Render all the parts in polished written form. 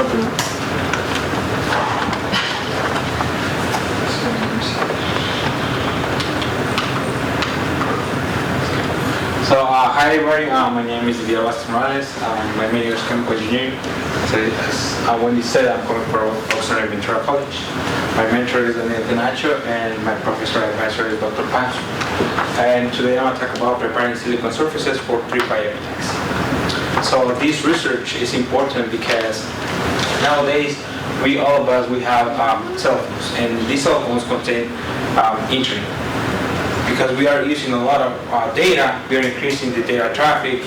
So, hi everybody, my name is Morales. My major is chemical engineering. So, as Wendy said, I'm coming from Oxnard Ventura College. My mentor is Epitaxy, and my professor advisor is Dr. Pancho. And today I'm going to talk about preparing silicon surfaces for 3-5 epitaxy. So, this research is important because nowadays, all of us, we have cell phones, and these cell phones contain internet. Because we are using a lot of data, we are increasing the data traffic,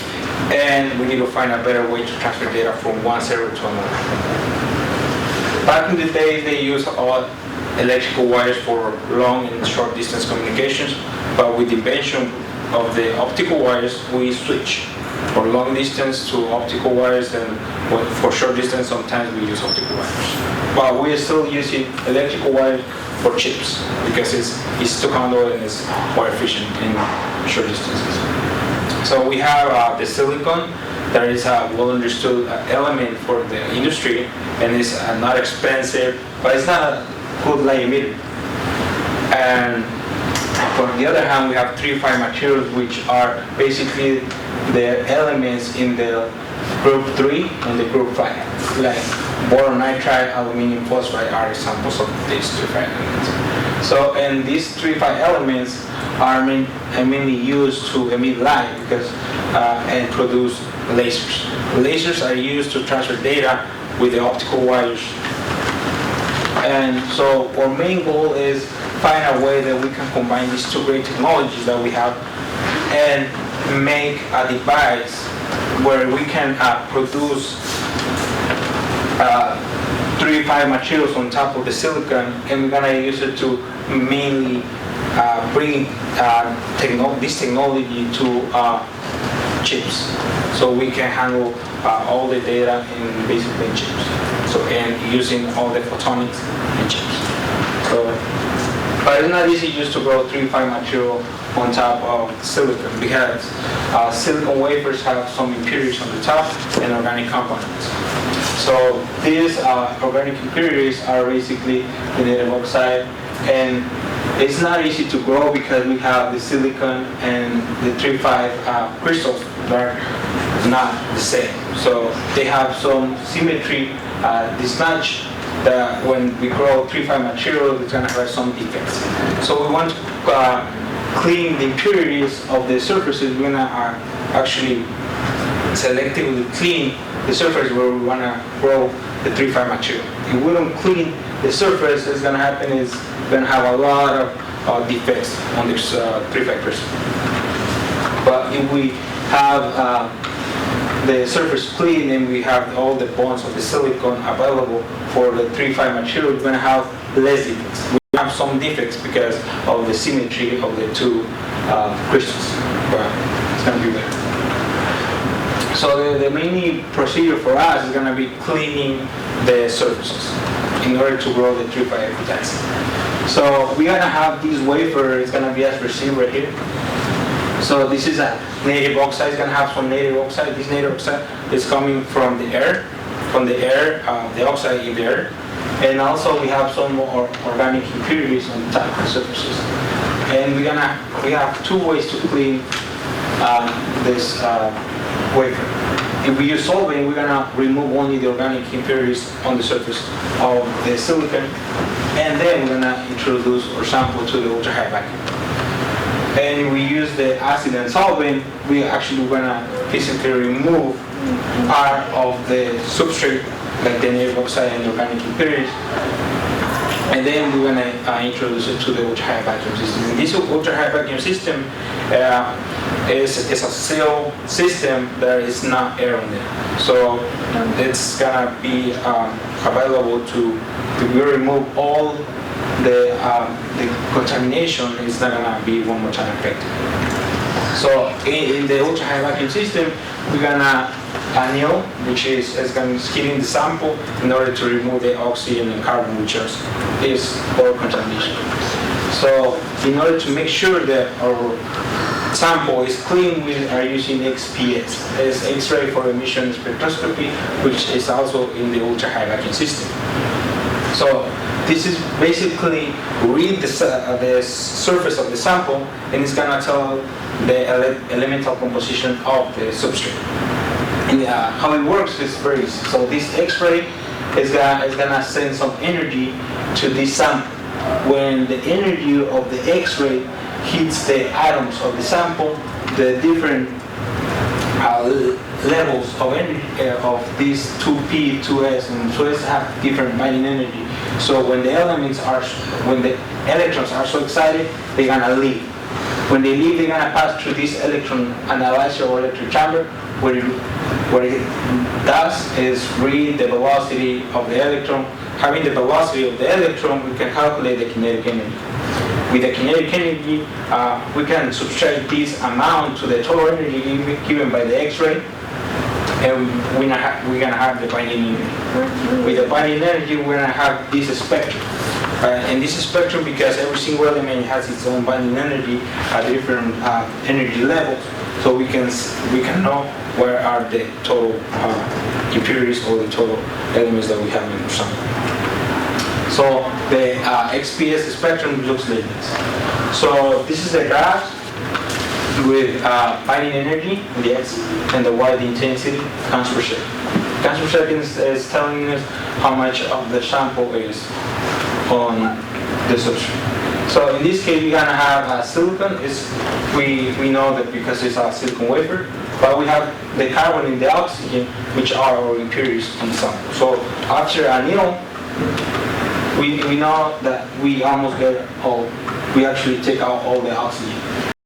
and we need to find a better way to transfer data from one server to another. Back in the day, they used all electrical wires for long and short distance communications, but with the invention of the optical wires, we switch for long distance to optical wires, and for short distance, sometimes we use optical wires. But we are still using electrical wires for chips because it's to handle and it's more efficient in short distances. So we have the silicon that is a well understood element for the industry, and it's not expensive, but it's not a good light emitter. And on the other hand, we have 3-5 materials, which are basically the elements in the group 3 and the group 5, like boron nitride, aluminum phosphide are examples of these 3-5 elements. So, and these 3-5 elements are mainly used to emit light because and produce lasers. Lasers are used to transfer data with the optical wires. And so our main goal is find a way that we can combine these two great technologies that we have and make a device where we can produce 3-5 materials on top of the silicon, and we're gonna use it to mainly bring this technology to chips, so we can handle all the data in basically chips. So, and using all the photonics in chips. So, but it's not easy just to grow 3-5 material on top of silicon because silicon wafers have some impurities on the top and organic components. So these organic impurities are basically the native oxide, and it's not easy to grow because we have the silicon and the 3-5 crystals that are not the same. So they have some symmetry mismatch that when we grow 3-5 material, it's going to have some defects. So we want to clean the impurities of the surfaces. We're going to actually selectively clean the surface where we want to grow the 3-5 material. If we don't clean the surface, what's going to happen is we're going to have a lot of defects on this 3-5 crystal. But if we have the surface clean and we have all the bonds of the silicon available for the 3-5 material, we're going to have less defects. We have some defects because of the symmetry of the two crystals, but it's going to be better. So the main procedure for us is going to be cleaning the surfaces in order to grow the 3-5 epitaxy. So we're going to have this wafer, it's going to be as received right here. So this is a native oxide. It's going to have some native oxide. This native oxide is coming from the air. The oxide in the air. And also we have some more organic impurities on top of the surfaces. And we have two ways to clean this wafer. If we use solvent, we're going to remove only the organic impurities on the surface of the silicon. And then we're going to introduce our sample to the ultra-high vacuum. And we use the acid and solvent, we actually going to physically remove part of the substrate, like the native oxide and organic impurities. And then we're going to introduce it to the ultra-high vacuum system. And this ultra-high vacuum system is a seal system that is not air in there. So it's going to be available to remove all the contamination. Is not going to be one more time affected. So in the ultra-high vacuum system, we're going to anneal, which is going to skin the sample in order to remove the oxygen and carbon, which is all contamination. So in order to make sure that our sample is clean, we are using XPS. It's X-ray for emission spectroscopy, which is also in the ultra-high vacuum system. So this is basically read the surface of the sample, and it's gonna tell the elemental composition of the substrate. And how it works is very easy. So this X-ray is gonna send some energy to this sample. When the energy of the X-ray hits the atoms of the sample, the different levels of energy of these 2p, 2s, and 2s have different binding energy. So when the electrons are so excited, they're gonna leave. When they leave, they're gonna pass through this electron analyzer or electric chamber. What it does is read the velocity of the electron. Having the velocity of the electron, we can calculate the kinetic energy. With the kinetic energy, we can subtract this amount to the total energy given by the X-ray, and we're gonna have the binding energy. With the binding energy, we're gonna have this spectrum. And this spectrum, because every single element has its own binding energy at different energy levels, so we can know where are the total impurities or the total elements that we have in the sample. So the XPS spectrum looks like this. So this is a graph with binding energy in the X and the Y, the intensity, counts per second. Counts per second is telling us how much of the sample is on the substrate. So in this case, we're gonna have silicon. We know that because it's a silicon wafer, but we have the carbon and the oxygen, which are our impurities in the sample. So after anneal, we know that we almost get all. We actually take out all the oxygen.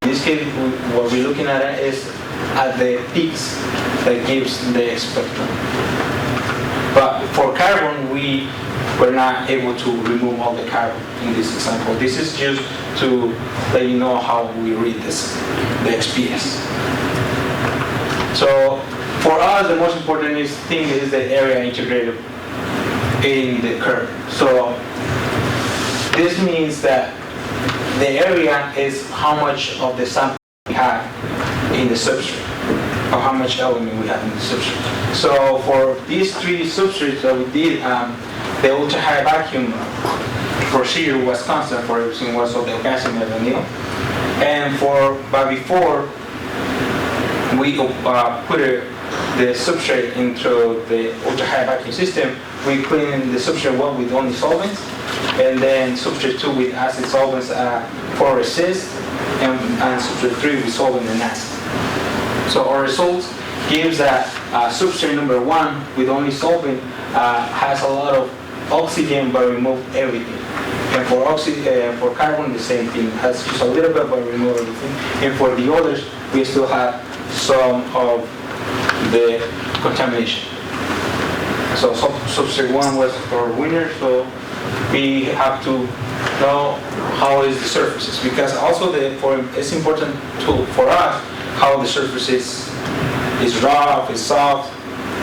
In this case, what we're looking at is at the peaks that gives the spectrum. But for carbon, we're not able to remove all the carbon in this example. This is just to let you know how we read this, the XPS. So for us, the most important thing is the area integrated in the curve. So this means that the area is how much of the sample we have in the substrate, or how much element we have in the substrate. So for these three substrates that we did, the ultra-high vacuum procedure was constant for every single one, so the calcium and anneal. But before we put the substrate into the ultra-high vacuum system, we clean the substrate 1 with only solvents, and then substrate 2 with acid solvents for resist, and substrate 3 with solvent and acid. So our results gives that substrate number 1 with only solvent has a lot of oxygen but remove everything. And for carbon, the same thing, has just a little bit but remove everything. And for the others, we still have some of the contamination. So substrate 1 was our winner, so we have to know how is the surfaces, because also it's important for us how the surface is rough, is soft,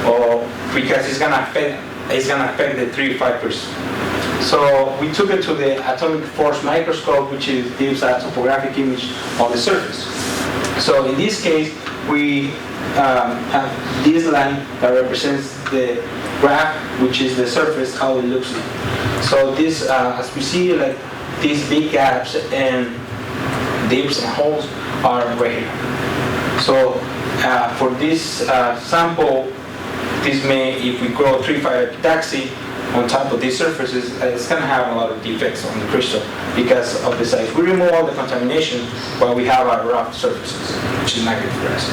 or because it's gonna affect the 3 factors. So we took it to the atomic force microscope, which gives a topographic image of the surface. So in this case, we have this line that represents the graph, which is the surface, how it looks like. So this, as we see, like these big gaps and dips and holes are right here. So for this sample, this may, if we grow 3-5 epitaxy on top of these surfaces, it's going to have a lot of defects on the crystal because of the size. We remove all the contamination, but we have our rough surfaces, which is not good for us.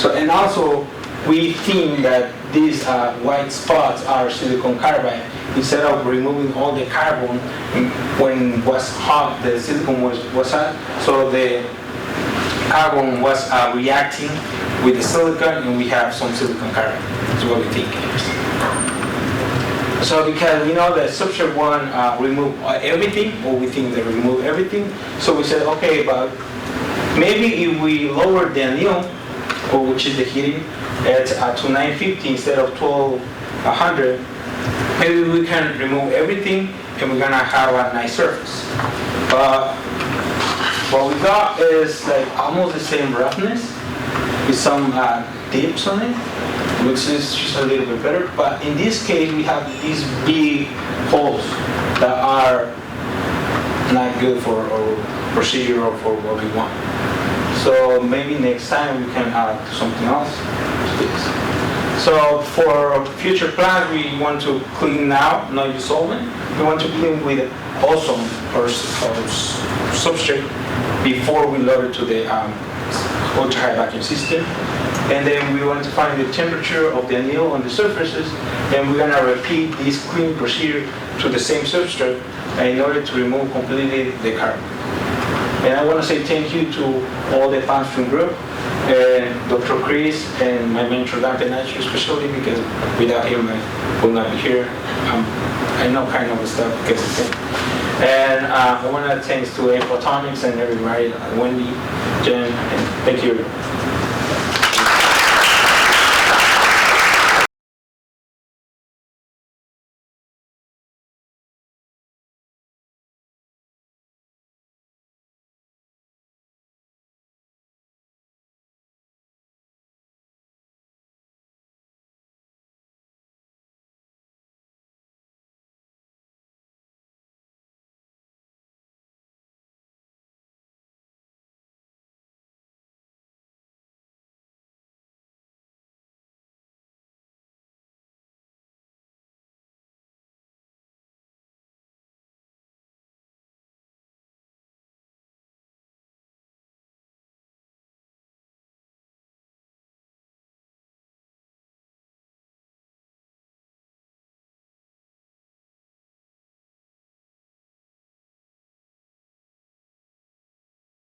So, and also, we think that these white spots are silicon carbide. Instead of removing all the carbon when it was hot, the silicon was hot, so the carbon was reacting with the silicon, and we have some silicon carbide. That's what we think. So because we know that substrate 1 remove everything, or we think they remove everything, so we said, okay, but maybe if we lower the anneal, or which is the heating, at to 950 instead of 1200, maybe we can remove everything and we're gonna have a nice surface. But what we got is like almost the same roughness with some dips on it. Looks just a little bit better, but in this case we have these big holes that are not good for our procedure or for what we want. So maybe next time we can add something else to this. So for future plans, we want to clean now, not use solvent. We want to clean with ozone or substrate before we load it to the ultra-high vacuum system. And then we want to find the temperature of the anneal on the surfaces, and we're going to repeat this cleaning procedure to the same substrate in order to remove completely the carbon. And I want to say thank you to all the Palmstrom group, and Dr. Chris, and my mentor, Dr. Nacho, especially because without him I would not be here. I know kind of the stuff because of him. And I want to thanks to Photonics and everybody, Wendy, Jen, and thank you.